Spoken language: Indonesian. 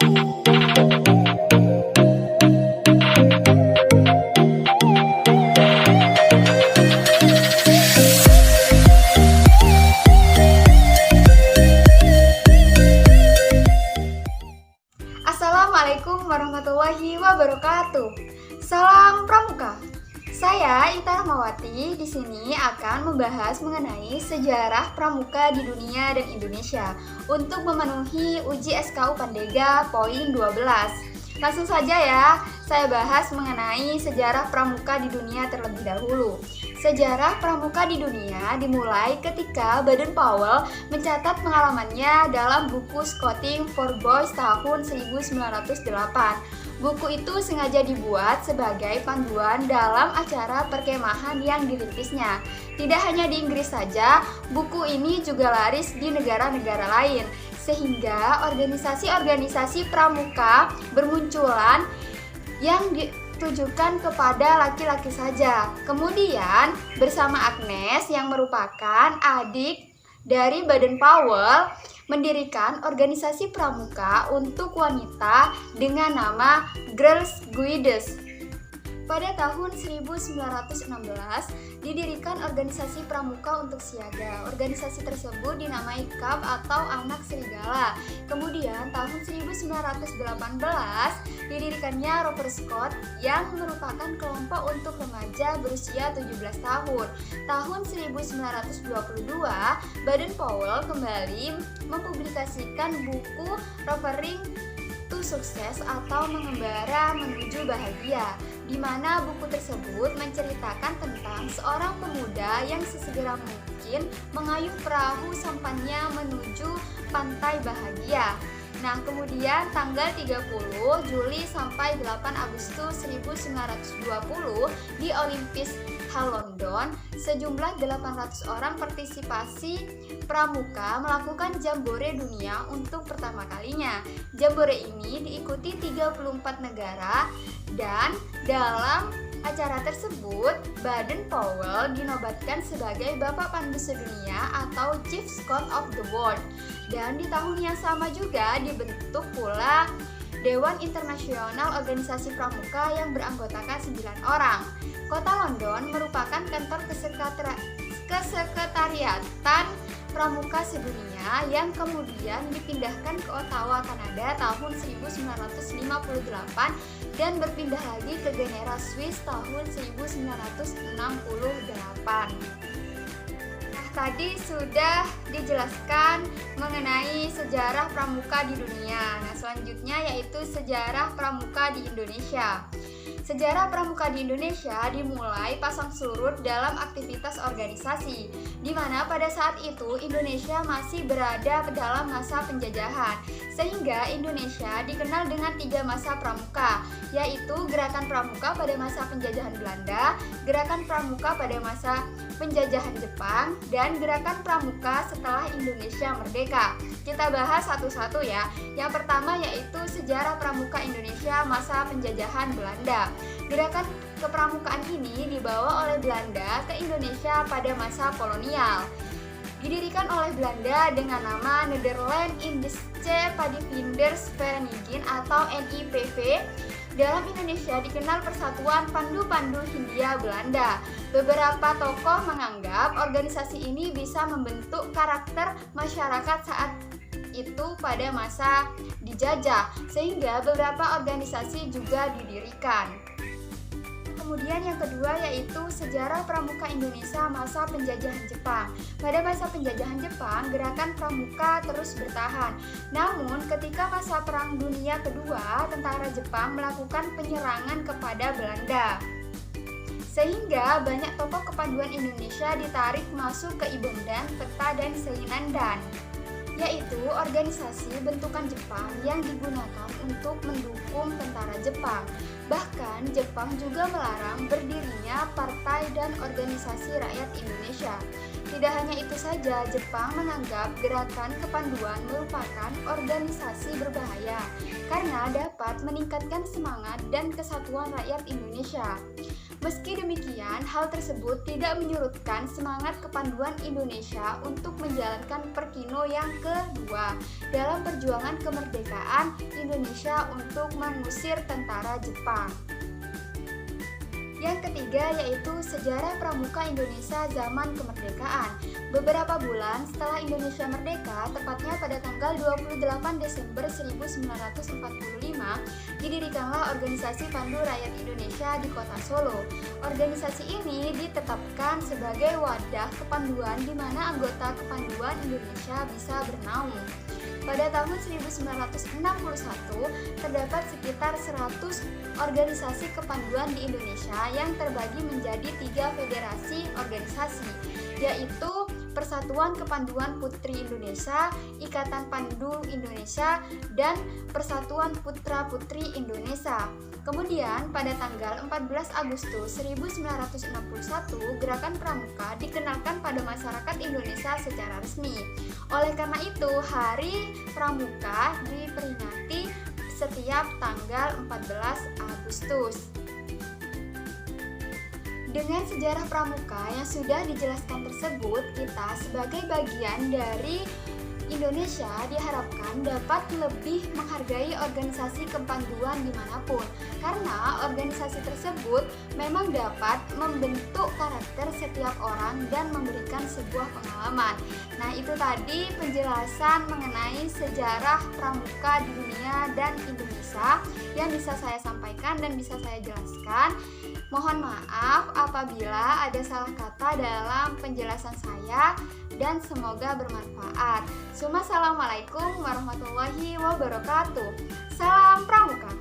Assalamualaikum warahmatullahi wabarakatuh. Salam Pramuka. Saya Ita Rahmawati di sini akan membahas mengenai sejarah pramuka di dunia dan Indonesia untuk memenuhi uji SKU Pandega poin 12. Langsung saja ya, saya bahas mengenai sejarah pramuka di dunia terlebih dahulu. Sejarah pramuka di dunia dimulai ketika Baden-Powell mencatat pengalamannya dalam buku Scouting for Boys tahun 1908. Buku itu sengaja dibuat sebagai panduan dalam acara perkemahan yang dirintisnya. Tidak hanya di Inggris saja, buku ini juga laris di negara-negara lain, sehingga organisasi-organisasi pramuka bermunculan yang ditujukan kepada laki-laki saja. Kemudian bersama Agnes yang merupakan adik dari Baden-Powell mendirikan organisasi pramuka untuk wanita dengan nama Girls Guides. Pada tahun 1916 didirikan organisasi pramuka untuk siaga. Organisasi tersebut dinamai KAP atau Anak Serigala. Kemudian tahun 1918 didirikannya Rover Scout yang merupakan kelompok untuk remaja berusia 17 tahun. Tahun 1922 Baden-Powell kembali mempublikasikan buku Rovering to Success atau Mengembara Menuju Bahagia, di mana buku tersebut menceritakan tentang seorang pemuda yang sesegera mungkin mengayuh perahu sampannya menuju pantai bahagia. Nah, kemudian tanggal 30 Juli sampai 8 Agustus 1920 di Olympus Hall London, sejumlah 800 orang partisipasi pramuka melakukan jambore dunia untuk pertama kalinya. Jambore ini diikuti 34 negara dan dalam acara tersebut Baden-Powell dinobatkan sebagai Bapak Pandu Sedunia atau Chief Scout of the World. Dan di tahun yang sama juga dibentuk pula Dewan Internasional Organisasi Pramuka yang beranggotakan 9 orang. Kota London merupakan kantor kesekretariatan Pramuka Sedunia yang kemudian dipindahkan ke Ottawa, Kanada tahun 1958 dan berpindah lagi ke Geneva, Swiss tahun 1968. Tadi sudah dijelaskan mengenai sejarah pramuka di dunia. Nah, selanjutnya yaitu sejarah pramuka di Indonesia. Sejarah pramuka di Indonesia dimulai pasang surut dalam aktivitas organisasi, di mana pada saat itu Indonesia masih berada dalam masa penjajahan, sehingga Indonesia dikenal dengan 3 masa pramuka, yaitu gerakan pramuka pada masa penjajahan Belanda, gerakan pramuka pada masa penjajahan Jepang, dan gerakan pramuka setelah Indonesia merdeka. Kita bahas satu-satu ya. Yang pertama yaitu sejarah pramuka Indonesia masa penjajahan Belanda. Gerakan kepramukaan ini dibawa oleh Belanda ke Indonesia pada masa kolonial. Didirikan oleh Belanda dengan nama Nederland Indische Padvindersvereniging atau NIPV. Dalam Indonesia dikenal Persatuan Pandu-Pandu Hindia Belanda. Beberapa tokoh menganggap organisasi ini bisa membentuk karakter masyarakat saat itu pada masa dijajah, sehingga beberapa organisasi juga didirikan. Kemudian yang kedua yaitu sejarah pramuka Indonesia masa penjajahan Jepang. Pada masa penjajahan Jepang, gerakan pramuka terus bertahan. Namun ketika masa Perang Dunia Kedua, tentara Jepang melakukan penyerangan kepada Belanda, sehingga banyak tokoh kepanduan Indonesia ditarik masuk ke Ibondan, Peta, dan Seinandan, yaitu organisasi bentukan Jepang yang digunakan untuk mendukung tentara Jepang. Bahkan Jepang juga melarang berdirinya partai dan organisasi rakyat Indonesia. Tidak hanya itu saja, Jepang menganggap gerakan kepanduan merupakan organisasi berbahaya karena dapat meningkatkan semangat dan kesatuan rakyat Indonesia. Meski demikian, hal tersebut tidak menyurutkan semangat kepanduan Indonesia untuk menjalankan Perkino yang kedua dalam perjuangan kemerdekaan Indonesia untuk mengusir tentara Jepang. Yang ketiga yaitu sejarah pramuka Indonesia zaman kemerdekaan. Beberapa bulan setelah Indonesia merdeka, tepatnya pada tanggal 28 Desember 1945, didirikanlah Organisasi Pandu Rakyat Indonesia di Kota Solo. Organisasi ini ditetapkan sebagai wadah kepanduan di mana anggota kepanduan Indonesia bisa bernaung. Pada tahun 1961, terdapat sekitar 100 organisasi kepanduan di Indonesia yang terbagi menjadi 3 federasi organisasi, yaitu Persatuan Kepanduan Putri Indonesia, Ikatan Pandu Indonesia, dan Persatuan Putra Putri Indonesia. Kemudian pada tanggal 14 Agustus 1961, Gerakan Pramuka dikenalkan pada masyarakat Indonesia secara resmi. Oleh karena itu, Hari Pramuka diperingati setiap tanggal 14 Agustus. Dengan sejarah pramuka yang sudah dijelaskan tersebut, kita sebagai bagian dari Indonesia diharapkan dapat lebih menghargai organisasi kepanduan dimanapun, karena organisasi tersebut memang dapat membentuk karakter setiap orang dan memberikan sebuah pengalaman. Nah, itu tadi penjelasan mengenai sejarah pramuka di dunia dan Indonesia yang bisa saya sampaikan dan bisa saya jelaskan. Mohon maaf apabila ada salah kata dalam penjelasan saya dan semoga bermanfaat. Assalamualaikum warahmatullahi wabarakatuh. Salam Pramuka.